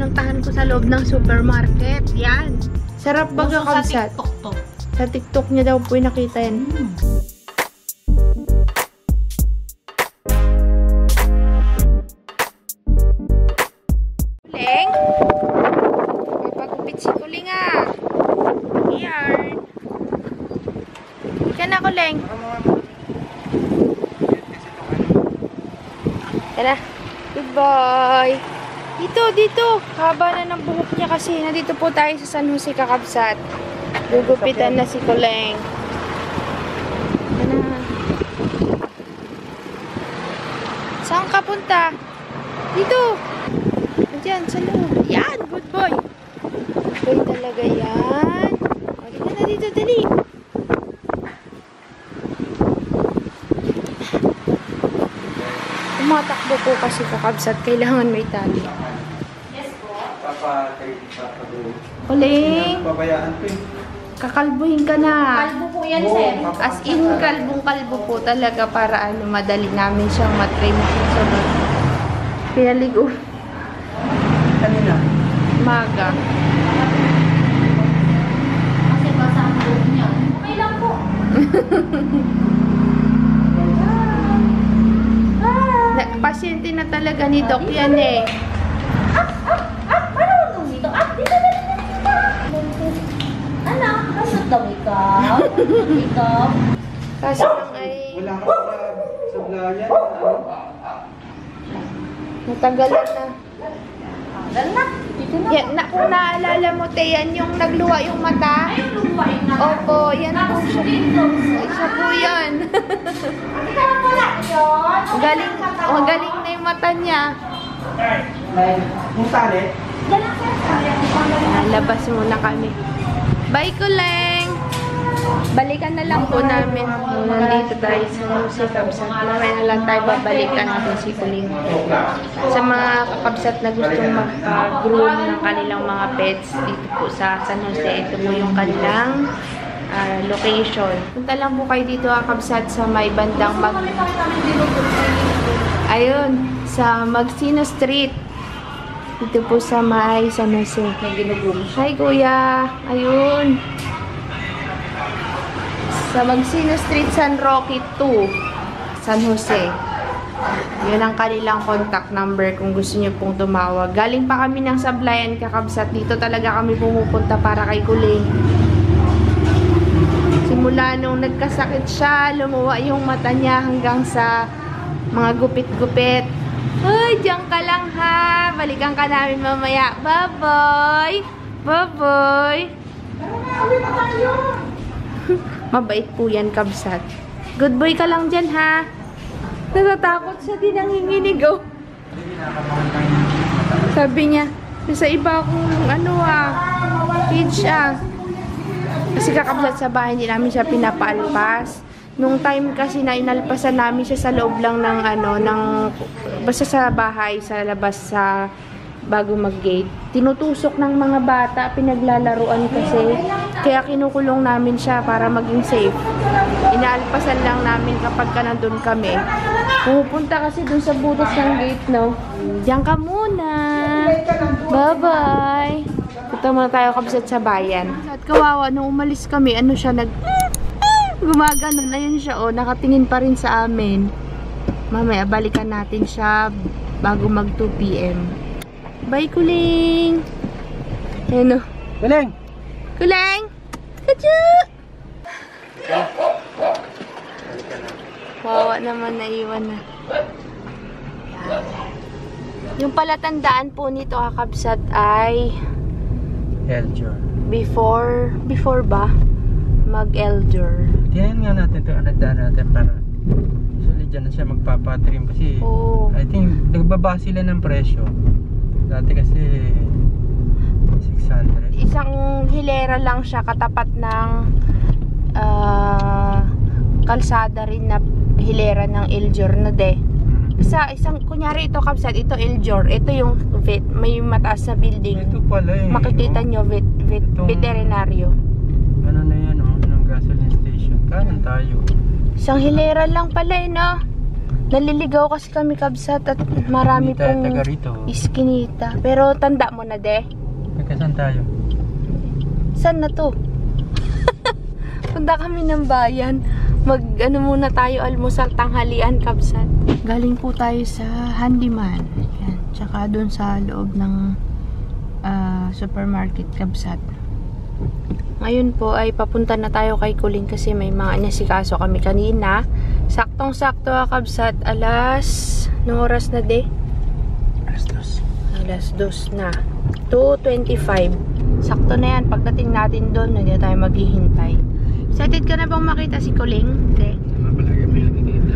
pinuntahan ko sa loob ng supermarket. Yan. Sarap baga kabsat. Sa TikTok to. Sa TikTok niya daw po yung nakita yan. Kuling? Papagupit si Kuling ah. Yarn. Ika na Kuling. Tara. Goodbye. Dito. Haba na ng buhok niya kasi. Nandito po tayo sa San Jose kakabsat. Gugupitan na si Kuling. Ano? Saan ka punta? Dito. Diyan, sa loob. Yan, good boy. Boy talaga yan. Halika na dito, dali. Tumatakbo po kasi kakabsat. Kailangan may tali. Yes po. Kuling. Pabayaan ko Kakalbuhin ka na. Kalbo po yan, sir. As in, kalbong-kalbo po talaga para madali namin siyang matrim. Sunod. Pinaligo. Kanina. Maga. Kasi basa ang buhok niya. Okay lang po. Pasyente na talaga ni Doc yan eh. Marunong dito. Dito. Anak, kasot daw ikaw. Ikaw. Kasi lang ay Wala ka sa blayan. natanggalan na. Dal na. Dito na. Yan, kung naalala mo, te, yan yung nagluwa yung mata. Ay, lupain na. Opo, yan po siya. Isa po yan. Ikaw na pala. Yun. Magaling na yung mata niya. Yung tali. Dalang sir. Labas muna kami. Bye, Kuling! Balikan na lang po namin. Nandito tayo sa Jose Kabsat. Mamaya na lang tayo babalikan natin si Kuling. Sa mga kakabsat na gustong mag-groom ng kanilang mga pets dito po sa San Jose, ito po yung kanilang location. Punta lang po kayo dito kakabsat sa may bandang ayun, sa Magsino Street. Dito po sa may San Jose. Hi, Kuya. Ayun. Sa Magsino Street, San Roque 2, San Jose. Yun ang kanilang contact number kung gusto niyo pong tumawag. Galing pa kami ng Sablayan kakabsat. Dito talaga kami pumupunta para kay Kuling. Simula nung nagkasakit siya, lumuwa yung mata niya hanggang sa mga gupit-gupit. Ay, diyan ka lang ha. Balikan ka namin mamaya. Bye-bye. Bye-bye. Mabait po yan, kabsat. Good boy ka lang dyan ha. Natatakot siya, din nanginginig oh. Sabi niya, sa iba akong cage Kasi kakabsat sa bahay, hindi namin siya pinapaalpas. Nung time kasi na inalpasan namin siya sa loob lang ng basta sa bahay, sa labas sa bago mag-gate. Tinutusok ng mga bata, pinaglalaruan kasi. Kaya kinukulong namin siya para maging safe. Inaalpasan lang namin kapag nandun kami. Pumupunta kasi dun sa butas ng gate, no? Diyan ka muna. Bye-bye. Ito muna tayo kabsat sa bayan. At kawawa, nung umalis kami, siya gumagano na yun siya, nakatingin pa rin sa amin. Mamaya, balikan natin siya bago mag 2 PM. Bye, Kuling! Ayan o. Kuling! Kuling! Kadyo! Wawa naman, naiwan na. Yung palatandaan po nito, kakabsat, ay Eljor. Before ba? Mag-Eljor. Tiyan nga natin ito, anagdaan natin para usually dyan na siya magpapatrim kasi I think nagbaba sila ng presyo. Dati kasi 600. Isang hilera lang siya katapat ng kalsada rin na hilera ng Eljor na de. Kunyari ito kabsat, ito Eljor, ito yung vet, may mataas na building. Ito pala eh. Makikita nyo, veterinaryo. Ano na yan ng gasoline station. Kanan tayo. Isang hilera lang pala no? Naliligaw kasi kami kabsat at marami Taga pong rito. iskinita. Pero tanda mo na, de. Saan tayo? Saan na to? Punta kami ng bayan. Ano muna tayo, almusal, tanghalian, kabsat. Galing po tayo sa handyman. Yan. Tsaka doon sa loob ng supermarket, kabsat. Ngayon po ay papunta na tayo kay Kuling kasi may mga nasikaso kami kanina. Saktong-sakto kabsat, anong oras na, de? Alas 2 na. 2:25. Sakto na yan. Pagdating natin doon, hindi tayo maghihintay. Excited ka na bang makita si Kuling? De? Palagi may nakikita.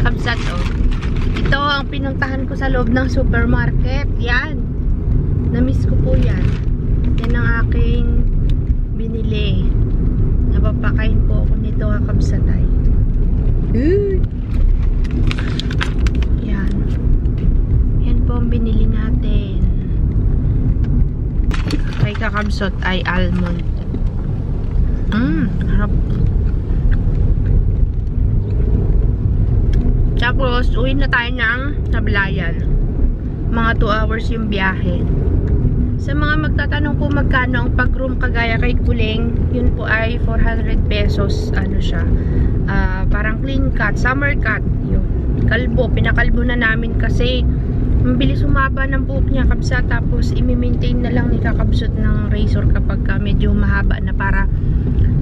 Kabsat, oh. Ito ang pinuntahan ko sa loob ng supermarket. Yan. Namiss ko po yan. Yan ang aking binili. Napapakain po ako nito, kabsatay. Yan. Yan po ang binili natin. Kay kakabsot ay almond. Harap. Tapos, uwi na tayo ng Sablayan. Mga 2 hours yung biyahe. Sa mga magtatanong po magkano ang pag-room kagaya kay Kuling, yun po ay 400 pesos. Ano siya? Parang clean cut, summer cut. Yun. Kalbo. Pinakalbo na namin kasi mabilis humaba ng buhok niya, kabsat. Tapos, imi-maintain na lang ni kakabsot ng razor kapag medyo mahaba na para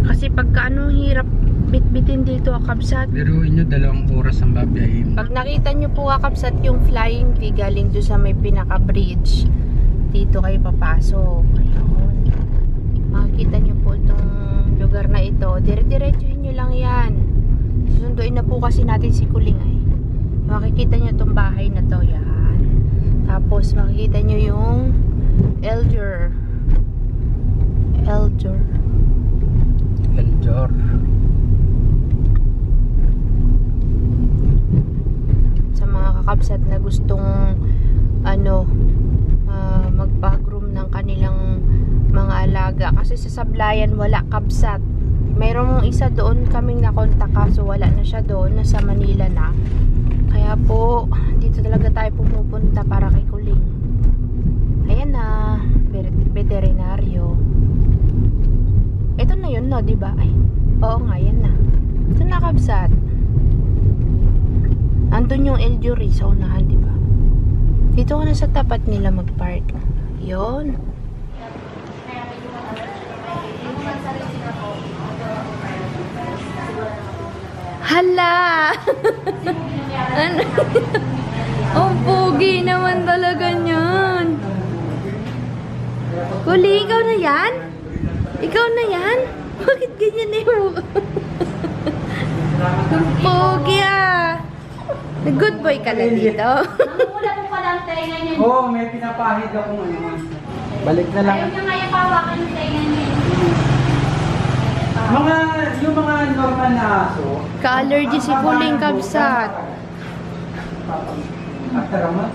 kasi pagka hirap bit-bitin dito, kabsat. Pero inyo 2 oras ang babiyahin. Pag nakita nyo po, kabsat, yung flying V galing doon sa may pinaka-bridge, dito kayo papasok. Ayun. Makikita nyo po itong lugar na ito. Dire-diretsuhin nyo lang yan. Susunduin na po kasi natin si Kuling ay. Makikita nyo itong bahay na to. Yan. Tapos makikita nyo yung Eljor. Sa mga kakabsat na gustong magpa-groom ng kanilang mga alaga. Kasi sa Sablayan wala, kabsat. Mayroong isa doon kaming nakontak kaso wala na siya doon. Nasa Manila na. Kaya po, dito talaga tayo pumupunta para kay Kuling. Ayan na. Veterinaryo. Ito na yun, no? Diba? Ay, oo nga, yan na. Ito na, kabsat. Andun yung Eljuri sa unahan, diba? Dito ka na sa tapat nila mag-park. Yun. Hala! Ano? Ang pogi naman talaga niyan. Kuling, ikaw na yan? Ikaw na yan? Bakit ganyan na yung ang pogi ah. Good boy ka na dito. Wala po palang tenga niya. Oo, may pinapahid ako ngayon. Balik na lang. Ayaw niya nga yung pawakan yung tenga niya. Yung mga normal na aso. Ka-allergy si Kuling, kabsat. After a month,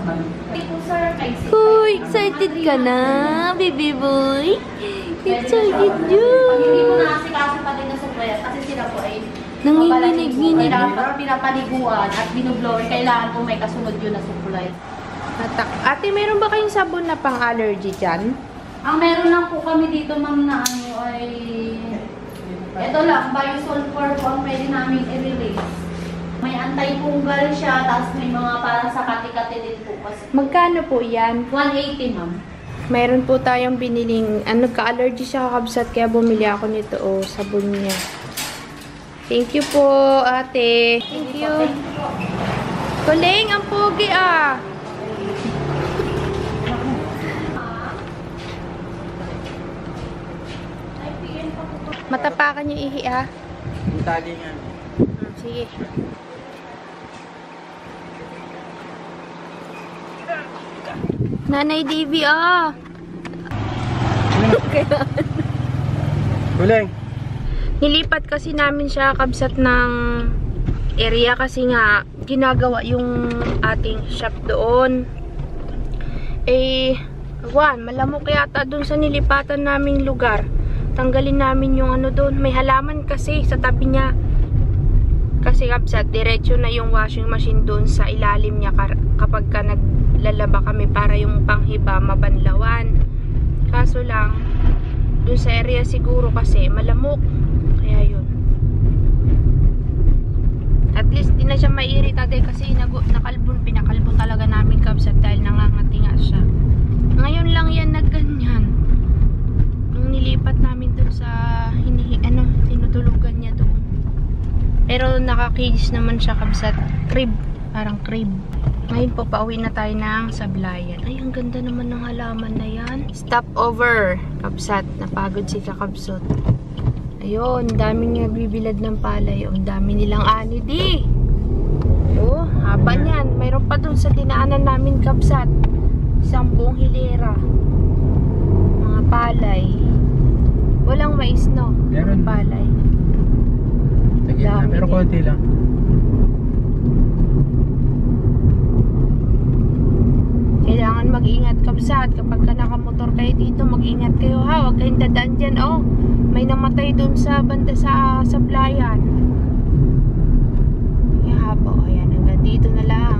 Ito sir, kay Uy, excited ka na, baby boy? Excited Pag hindi mo yun. na kasi pa din na supplier, kasi sila po ay Nanginginig-nginig. Dapat pinapaliguan at binublower, kailangan po may kasunod yun na supply. Ate, meron ba kayong sabon na pang-allergy dyan? Ang meron lang po kami dito ma'am na ay ito lang, biosulfur po ang pwede namin i-release. May anti-fungal siya, tapos may mga parang sa kati-kati din po kasi. Magkano po yan? 180 ma'am. Meron po tayong biniling, ka-allergy siya kakabsat, kaya bumili ako nito, sabon niya. Thank you po, ate. Thank you. Kuling, ang pogi ah. Matapakan yung ihi ah. yung tali nga. Sige. Nanay Davy ah. Kuling. Nilipat kasi namin siya kabsat ng area kasi nga ginagawa yung ating shop doon. Malamok yata doon sa nilipatan naming lugar. Tanggalin namin yung doon. May halaman kasi sa tabi niya. Kasi kabsat, diretso na yung washing machine doon sa ilalim niya kapag ka naglalaba kami para yung panghiba mabanlawan. Kaso lang, doon sa area siguro kasi malamok. Kaya yun. At least di na siya maiirita dahil kasi pinakalbon talaga namin kabsat dahil nangangati nga siya. Ngayon lang yan nagganyan. Nung nilipat namin doon sa tinutulugan niya doon. Pero naka-cage naman siya kabsat. Crib. Parang crib. Ngayon po, pauwi na tayo ng Sablayan. Ay, ang ganda naman ng halaman na yan. Stop over. Kabsat. Napagod si Kakabsot. Ayun, daming nagbibilad ng palay. Ang dami nilang ani di. Oh, haba niyan. Mayroon pa dun sa dinaanan namin kabsat. 10 hilera. Mga palay. Walang mais, no? Meron. Palay. Sige na, pero konti lang. Kailangan mag-ingat kabsat. Kapag ka nakamotor kayo dito, mag-ingat kayo ha. Huwag kayong dadaan dyan. Oh, may namatay doon sa banda sa Sablayan. Haba. O yan, hanggang dito na lang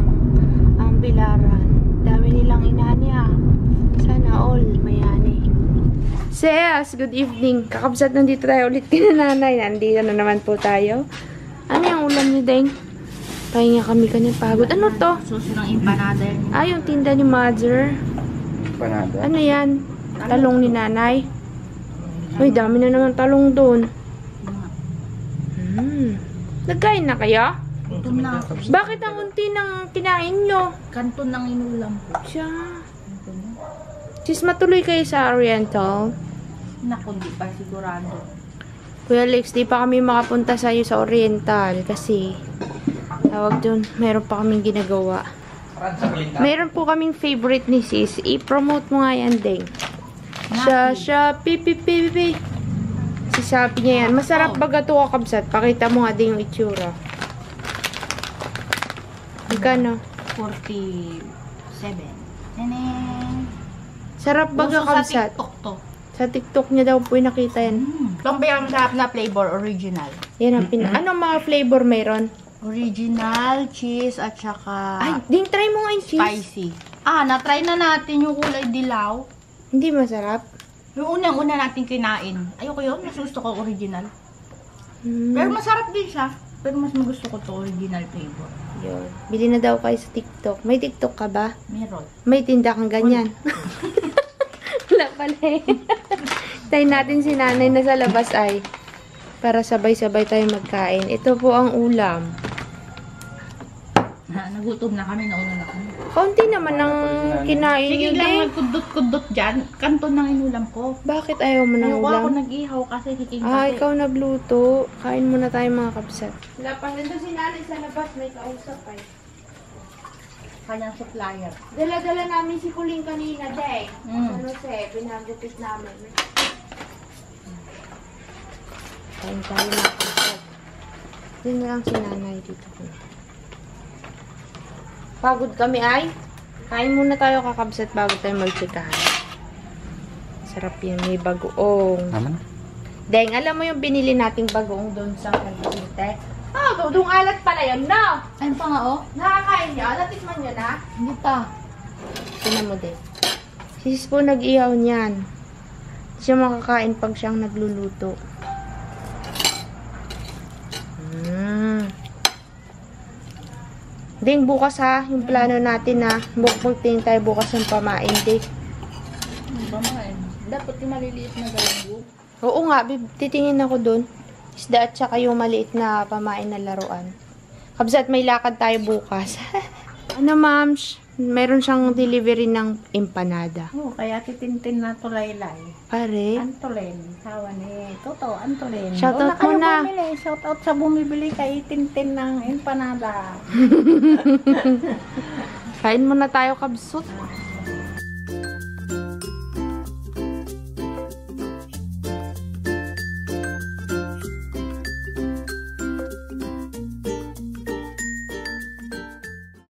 ang Bilaran. Dami nilang inani ha. Sana all mayani. Ses, good evening. Kakabsat, nandito tayo ulit kina nanay. Nandito na naman po tayo. Ano yung ulam niyo, Deng? Pahinga kami kanina pagod. Ano to? Susunang empanada yun. Ah, yung tinda ni Mother. Panada. Ano yan? Talong ni nanay. Uy, dami na naman talong doon. Nagkain na kayo? Kanton na. Bakit ang unti ng kinain nyo? Kanton ng inulam ko. Siya. Sis, matuloy kayo sa Oriental. Naku, di pa sigurado. Kuya Lex, di pa kami makapunta sa iyo sa Oriental kasi tawag dun, meron pa kaming ginagawa. Meron po kaming favorite ni sis. I-promote mo nga yan, Deng. Pipi. Sisabi niya yan. Masarap baga ito kakabsat. Pakita mo nga din yung itsura. Magkano? 47. Neneng. Sarap baga Uso kabsat. sa TikTok to. Sa TikTok niya daw po nakita yan. Ito ba yung masarap na flavor? Original. Yan ang Ano mga flavor meron? Original, cheese, at saka Ay, Ding, try mo nga yung cheese. spicy. Na-try na natin yung kulay dilaw. Hindi masarap. Yung unang-una natin kinain. Ayoko yun, mas gusto ko original. Pero masarap din siya. Pero mas gusto ko to original flavor. Yun. Bili na daw kayo sa TikTok. May TikTok ka ba? Meron. May tinda kang ganyan. Wala pala eh. Tayo natin si nanay na sa labas ay para sabay-sabay tayo magkain. Ito po ang ulam. Nagutom na kami, nauna na kami. Kaunti naman ang kinain Sige nyo lang, din. magkudot-kudot dyan. Kanton ng inulam ko. Bakit ayaw mo ng Ayoko ako ulam? nag-ihaw kasi kiking Ikaw nagluto. Kain muna tayo mga kapsat. Wala pa. Nandun si nanay sa labas. May kausap ay. Kanyang supplier. Dala-dala namin si Kuling kanina, Deng. Mm. Pinagupit namin. Kain tayo mga kapsat. Yun na lang si nanay dito. Pagod kami ay. Kain muna tayo kakabsat bago tayo magtsikahan. Sarap yan. May bagoong. Tama na. Deng, alam mo yung binili nating bagoong doon sa Cavite? Doong alat pala yun, no? Ayun pa nga, oh. Nakakain nyo? Natikman nyo na? Hindi pa. Tingnan mo din. Sis po nag-ihaw niyan. Siya makakain pag siyang nagluluto. Ding, bukas ha, yung plano natin na bukbukting tayo bukas ng pamain, Ding. Dapat yung maliliit na galanggo. Oo nga, titingin ako dun. Isda at saka yung maliit na pamain na laruan. Kabsat, may lakad tayo bukas. Ano, ma'ams? Meron siyang delivery ng empanada. Oo, kaya titintin na tulaylay. Pare, Antolin, sawa ni Toto, Antolin. Shoutout Doon na mo kayo na. bumili. Shoutout sa bumibili kay Tintin ng empanada. kain muna tayo, kabsut.